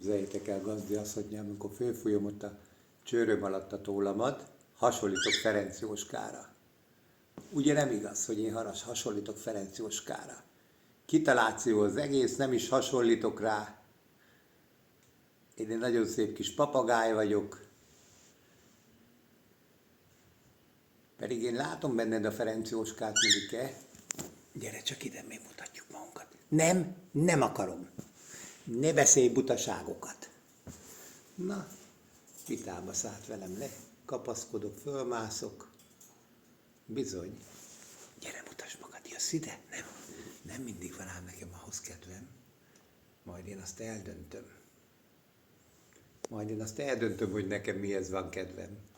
Képzeljétek el, Gazdi azt mondja, amikor fölfújom ott a csőröm alatt a tollamat, hasonlítok Ferenc Jóskára. Ugye nem igaz, hogy én hasonlítok Ferenc Jóskára? Kitaláció az egész, nem is hasonlítok rá. Én egy nagyon szép kis papagáj vagyok. Pedig én látom benned a Ferenc Jóskát, Milike. Gyere csak ide, még mutatjuk magunkat. Nem akarom. Ne beszélj butaságokat. Na, vitába szállt velem le. Kapaszkodok, fölmászok. Bizony. Gyere, mutasd magad, jössz ide? Nem mindig van ám nekem ahhoz kedvem. Majd én azt eldöntöm. Hogy nekem mihez van kedvem.